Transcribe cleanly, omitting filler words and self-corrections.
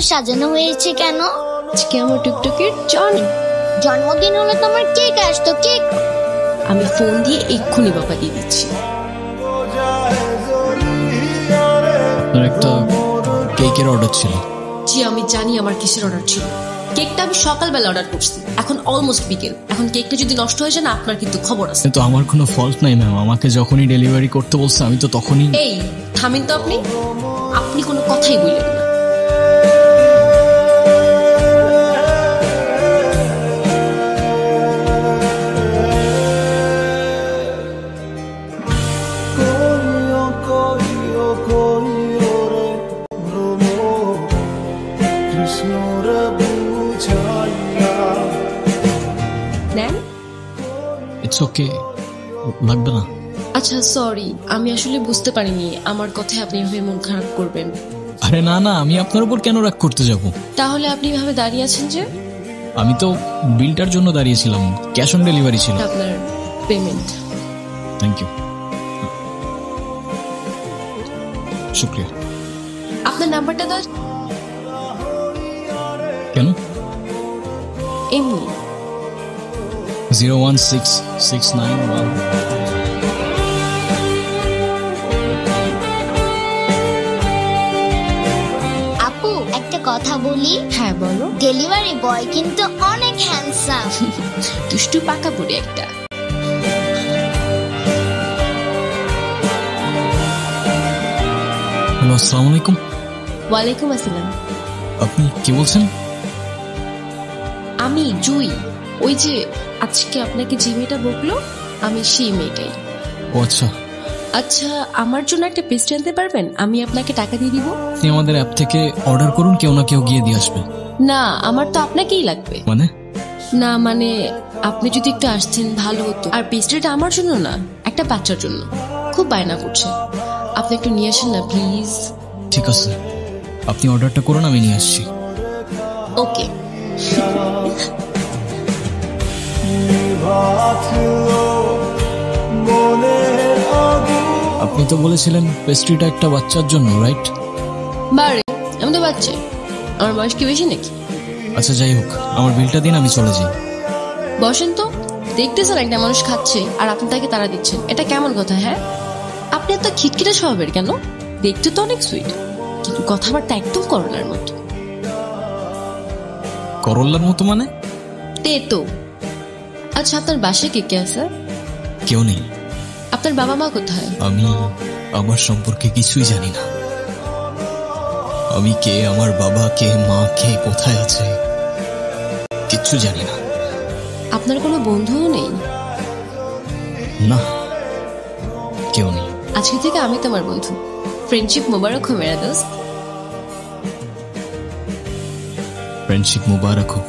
সাজানো হয়েছে কেন? আজকে আমার টুকটুকির জন্মদিন হলে তোমার কেক আসতো, কেক আমি ফোন দিয়ে এক্ষুনি বাবা দিয়ে দিচ্ছি। একটা কেকের অর্ডার ছিল। জি আমি জানি আমার কিসের অর্ডার ছিল। কেকটা আমি সকালবেলা অর্ডার করছি, এখন অলমোস্ট বিকেল। এখন কেকটা যদি নষ্ট হয়ে যায় না, আপনার কিন্তু খবর আছে। কিন্তু আমার কোনো ফল্ট নাই ম্যাম, আমাকে যখনই ডেলিভারি করতে বলছে আমি তো তখনই। এই থামেন তো, আপনি আপনি কোনো কথাই বললেন না। ইটস ওকে, লাগবে না। আচ্ছা সরি, আমি আসলে বুঝতে পারিনি আমার কথায় আপনি এভাবে মন খারাপ করবেন। আরে না না, আমি আপনার উপর কেন রাগ করতে যাব? তাহলে আপনি এভাবে দাঁড়িয়ে আছেন যে? আমি তো বিলটার জন্য দাঁড়িয়েছিলাম, ক্যাশ অন ডেলিভারি ছিল। আপনার পেমেন্ট। থ্যাংক ইউ, শুক্রিয়া। আপনার নাম্বারটা দাও। কেন? এমনি 01669 আপু একটা কথা বলি। হ্যাঁ বলো। ডেলিভারি বয় কিন্তু অনেক হ্যান্ডসাম। দুষ্টু পাকা বুড়ি একটা। হ্যালো, আসসালামু আলাইকুম। ওয়ালাইকুম আসসালাম। আপনি কি বলছেন? আমি জুই, ওই যে আজকে আপনাকে যে মেয়েটা বকলো, আমি সেই মেয়েটাই। ও আচ্ছা। আচ্ছা আমার জন্য একটা পেস্ট্রি আনতে পারবেন? আমি আপনাকে টাকা দিয়ে দিব। আপনি আমাদের অ্যাপ থেকে অর্ডার করুন, কেউ না কেউ গিয়ে দিয়ে আসবে। না আমার তো আপনাকেই লাগবে। মানে? না মানে আপনি যদি একটু আসতেন ভালো হতো। আর পেস্ট্রিটা আমার জন্য না, একটা বাচ্চার জন্য, খুব বায়না করছে। আপনি একটু নিয়ে আসেন না প্লিজ। ঠিক আছে, আপনি অর্ডারটা করুন, আমি নিয়ে আসছি। ওকে। আপনি তো বলেছিলেন পেস্ট্রিটা একটা বাচ্চার জন্য, রাইট? বারে আমি তো বাচ্চা, আমার বয়স কি বেশি নাকি? আচ্ছা যাই হোক, আমার বিলটা দিন, আমি চলে যাই। বসেন তো, দেখতেছেন একটা মানুষ খাচ্ছে আর আপনি তাকে তাড়া দিচ্ছেন, এটা কেমন কথা? হ্যাঁ আপনি এত খিটখিটে স্বভাবের কেন? দেখতে তো অনেক সুইট, কিন্তু কথাবার্তা একদম করোনার মতো। করল্লার মতো মানে? তে তো। আচ্ছা আপনার বাসায় কে কে আছে? কেউ নেই। আপনার বাবা মা কোথায়? আমি আমার সম্পর্কে কিছুই জানি না। আমি কে, আমার বাবা কে, মা কে, কোথায় আছে, কিচ্ছু জানি না। আপনার কোনো বন্ধুও নেই? না, কেউ নেই। আজকে থেকে আমি তোমার বন্ধু। ফ্রেন্ডশিপ মোবারক হো মেরা দোস্ত। ফ্রেন্ডশিপ মুবারক হোক।